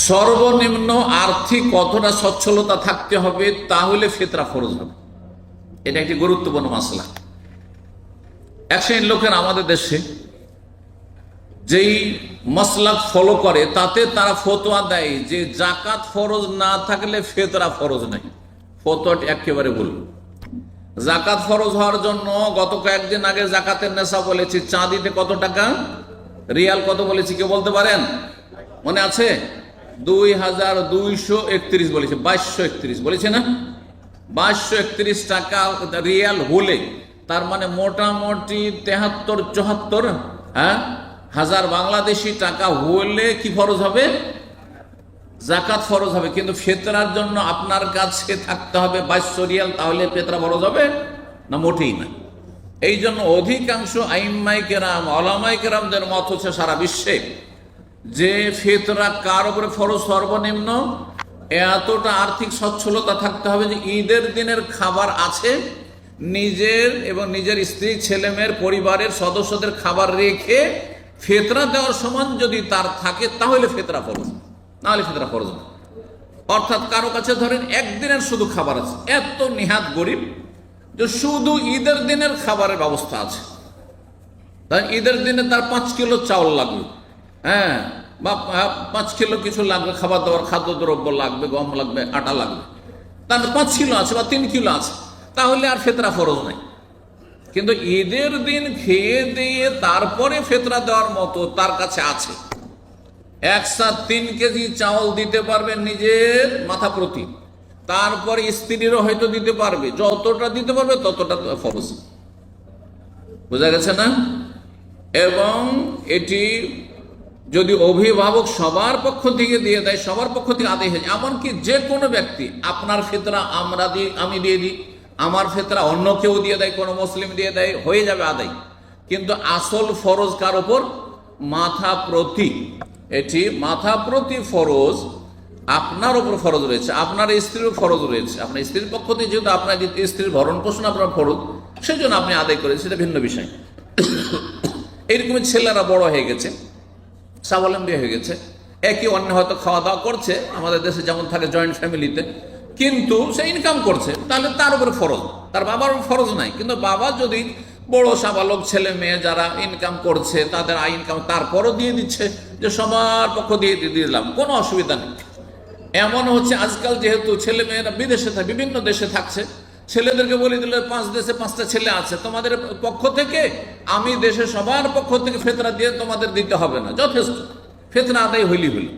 সর্বনিম্ন আর্থিক কতটা সচ্ছলতা থাকতে হবে তাহলে ফিতরা ফরজ হবে। এটা একটি গুরুত্বপূর্ণ মাসলা। এক শ্রেণীর লোকের আমাদের দেশে যেই মাসলাক ফলো করে তাতে তারা ফতোয়া দেয় যে জাকাত ফরজ না থাকলে ফিতরা ফরজ নাই। ফতোয়াটি একেবারে ভুল। জাকাত ফরজ হওয়ার জন্য গত কয়েকদিন আগে জাকাতের নেশা বলেছি, চাঁদিতে কত টাকা, রিয়াল কত বলেছি কেউ বলতে পারেন? মনে আছে? 2231 বলেছে, 2231 বলেছে না? 2231 টাকা রিয়াল হলে তার মানে মোটামুটি 73-74 হাজার বাংলাদেশি টাকা হলে কি ফরজ হবে? জাকাত ফরজ হবে। কিন্তু ফিতরার জন্য আপনার কাছে থাকতে হবে 2200 রিয়াল, তাহলে ফিতরা ফরজ হবে না? মোটেই না। এই জন্য অধিকাংশ আইম্মাই কেরাম, ওলামাই কেরামদের মত হচ্ছে সারা বিশ্বে যে ফিতরা কার উপরে ফরজ? সর্বনিম্ন এতটা আর্থিক সচ্ছলতা থাকতে হবে যে ঈদের দিনের খাবার আছে, নিজের এবং নিজের স্ত্রী, ছেলে মেয়ের, পরিবারের সদস্যদের খাবার রেখে ফিতরা দেওয়ার সমান যদি তার থাকে তাহলে ফিতরা ফরজ, নাহলে ফিতরা ফরজ না। অর্থাৎ কারো কাছে ধরেন একদিনের শুধু খাবার আছে, এত নিহাত গরিব যে শুধু ঈদের দিনের খাবারের ব্যবস্থা আছে, তাই ঈদের দিনে তার 5 কিলো চাউল লাগবে, বা 5 কিলো কিছু লাগবে, খাবার দাবার খাদ্যদ্রব্য লাগবে, গম লাগবে, আটা লাগবে, তার 5 কিলো আছে বা 3 কিলো আছে, তাহলে আর ফিতরা ফরজ নাই। কিন্তু ঈদের দিন খেয়ে দিয়ে তারপরে ফিতরা দেওয়ার মতো তার কাছে আছে, একসাথে 3 কেজি চাউল দিতে পারবে নিজের মাথা প্রতি, তারপরে স্ত্রীরও হয়তো দিতে পারবে, যতটা দিতে পারবে ততটা ফরজ। বোঝা গেছে না? এবং এটি যদি অভিভাবক সবার পক্ষ থেকে দিয়ে দেয়, সবার পক্ষ থেকে আদায় হয়ে যায়, এমনকি যে কোনো ব্যক্তি, আপনার ফিতরা আমি দিয়ে দিই, আমার ফিতরা অন্য কেউ দিয়ে দেয়, কোনো মুসলিম দিয়ে দেয়, হয়ে যাবে আদায়। কিন্তু আসল ফরজ কার উপর? মাথা প্রতি। এটি মাথা প্রতি ফরজ আপনার উপর ফরজ রয়েছে, আপনার স্ত্রীর ফরজ রয়েছে। আপনার স্ত্রীর পক্ষ থেকে যেহেতু আপনার স্ত্রীর ভরণ পোষণ আপনার ফরজ, সেজন্য আপনি আদায় করেছেন, সেটা ভিন্ন বিষয়। এইরকমই ছেলেরা বড় হয়ে গেছে, স্বাবলম্বী হয়ে গেছে, একই অন্য হয়তো খাওয়া দাওয়া করছে, আমাদের দেশে যেমন থাকে জয়েন্ট ফ্যামিলিতে, কিন্তু সে ইনকাম করছে, তাহলে তার উপরে ফরজ, তার বাবার ফরজ নাই। কিন্তু বাবা যদি বড় সাবালক ছেলে মেয়ে যারা ইনকাম করছে, তাদের আয় ইনকাম তারপরও দিয়ে দিচ্ছে, যে সবার পক্ষ দিয়ে দিলাম, কোনো অসুবিধা নেই। এমন হচ্ছে আজকাল যেহেতু ছেলে মেয়েরা বিদেশে থাকে, বিভিন্ন দেশে থাকছে, ছেলেদেরকে বলে দিল 5 দেশে 5টা ছেলে আছে, তোমাদের পক্ষ থেকে আমি দেশে সবার পক্ষ থেকে ফিতরা দিয়ে তোমাদের দিতে হবে না, যথেষ্ট, ফিতরা আদায় হইলি হইল।